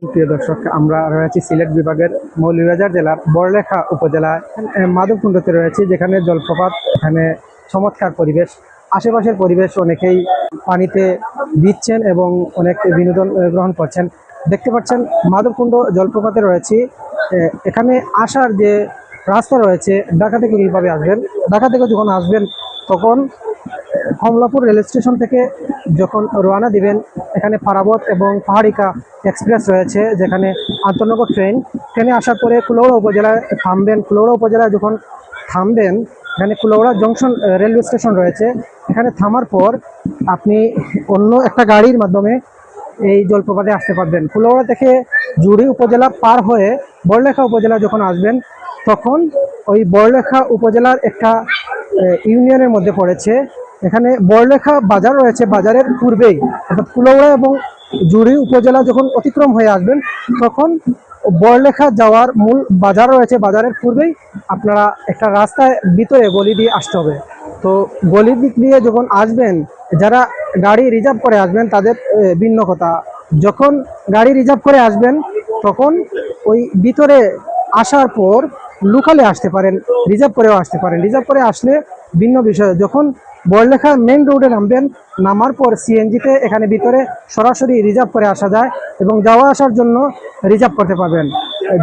প্রিয় দর্শক, আমরা রয়েছি সিলেট বিভাগের মৌলভীবাজার জেলার বড়লেখা উপজেলায় মাধবকুণ্ডতে রয়েছে, যেখানে জলপ্রপাত, এখানে চমৎকার পরিবেশ, আশেপাশের পরিবেশ অনেকেই পানিতে ভিজছেন এবং অনেক বিনোদন গ্রহণ করছেন। দেখতে পাচ্ছেন মাধবকুণ্ড জলপ্রপাতে রয়েছে। এখানে আসার যে রাস্তা রয়েছে, ঢাকা থেকে কীভাবে আসবেন, ঢাকা থেকে যখন আসবেন তখন কমলাপুর রেল স্টেশন থেকে যখন রওনা দিবেন, এখানে পারাবত এবং পাহাড়িকা এক্সপ্রেস রয়েছে, যেখানে আন্তনগর ট্রেনে আসার পরে কুলাউড়া উপজেলায় থামবেন। কুলাউড়া উপজেলায় যখন থামবেন, এখানে কুলাউড়া জংশন রেলওয়ে স্টেশন রয়েছে। এখানে থামার পর আপনি অন্য একটা গাড়ির মাধ্যমে এই জলপ্রপাতে আসতে পারবেন। কুলাউড়া থেকে জুড়ি উপজেলা পার হয়ে বড়লেখা উপজেলা যখন আসবেন, তখন ওই বড়লেখা উপজেলার একটা ইউনিয়নের মধ্যে পড়েছে। এখানে বড়লেখা বাজার রয়েছে, বাজারের পূর্বেই অর্থাৎ কুলাউড়া এবং জুড়ি উপজেলা যখন অতিক্রম হয়ে আসবেন, তখন বড়লেখা যাওয়ার মূল বাজার রয়েছে, বাজারের পূর্বেই আপনারা একটা রাস্তায় ভিতরে গলি দিয়ে আসতে হবে। তো গলির দিক দিয়ে যখন আসবেন, যারা গাড়ি রিজার্ভ করে আসবেন তাদের ভিন্ন কথা। যখন গাড়ি রিজার্ভ করে আসবেন, তখন ওই ভিতরে আসার পর লোকালে আসতে পারেন, রিজার্ভ করেও আসতে পারেন। রিজার্ভ করে আসলে ভিন্ন বিষয়। যখন বড়লেখা মেইন রোডে নামবেন, নামার পর সিএনজিতে এখানে ভিতরে সরাসরি রিজার্ভ করে আসা যায় এবং যাওয়া আসার জন্য রিজার্ভ করতে পারবেন।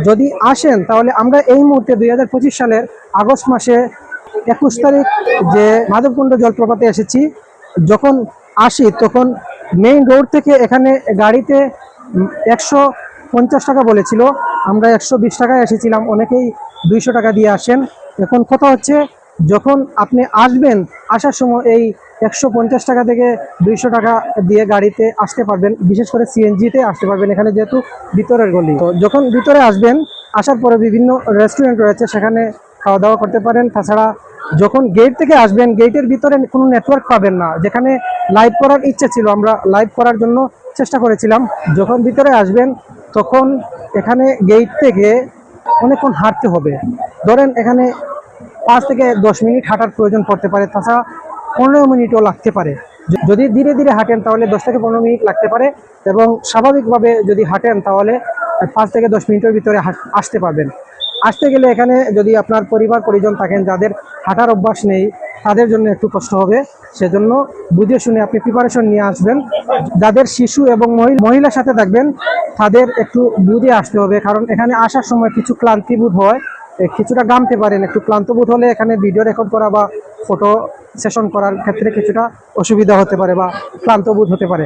যদি আসেন তাহলে আমরা এই মুহূর্তে 2025 সালের আগস্ট মাসে 21 তারিখ যে মাধবকুণ্ড জলপ্রপাতে এসেছি। যখন আসি তখন মেইন রোড থেকে এখানে গাড়িতে 150 টাকা বলেছিল, আমরা 120 টাকায় এসেছিলাম। অনেকেই 200 টাকা দিয়ে আসেন। এখন কথা হচ্ছে, যখন আপনি আসবেন, আসার সময় এই 150 টাকা থেকে 200 টাকা দিয়ে গাড়িতে আসতে পারবেন, বিশেষ করে সিএনজিতে আসতে পারবেন, এখানে যেহেতু ভিতরের গলি। তো যখন ভিতরে আসবেন, আসার পরে বিভিন্ন রেস্টুরেন্ট রয়েছে, সেখানে খাওয়া দাওয়া করতে পারেন। তাছাড়া যখন গেট থেকে আসবেন, গেটের ভিতরে কোনো নেটওয়ার্ক পাবেন না। যেখানে লাইভ করার ইচ্ছে ছিল, আমরা লাইভ করার জন্য চেষ্টা করেছিলাম। যখন ভিতরে আসবেন, তখন এখানে গেট থেকে অনেকক্ষণ হাঁটতে হবে। ধরেন এখানে 5 থেকে 10 মিনিট হাঁটার প্রয়োজন পড়তে পারে, তাছাড়া 15 মিনিটও লাগতে পারে। যদি ধীরে ধীরে হাঁটেন তাহলে 10 থেকে 15 মিনিট লাগতে পারে, এবং স্বাভাবিকভাবে যদি হাঁটেন তাহলে 5 থেকে 10 মিনিটের ভিতরে আসতে পারবেন। আসতে গেলে এখানে যদি আপনার পরিবার পরিজন থাকেন, যাদের হাঁটার অভ্যাস নেই, তাদের জন্য একটু কষ্ট হবে। সেজন্য বুঝে শুনে আপনি প্রিপারেশন নিয়ে আসবেন। যাদের শিশু এবং মহিলার সাথে থাকবেন, তাদের একটু বুঝে আসতে হবে, কারণ এখানে আসার সময় কিছু ক্লান্তিবোধ হয়, কিছুটা ঘামতে পারেন। একটু ক্লান্ত বোধ হলে এখানে ভিডিও রেকর্ড করা বা ফটো সেশন করার ক্ষেত্রে কিছুটা অসুবিধা হতে পারে বা ক্লান্ত বোধ হতে পারে।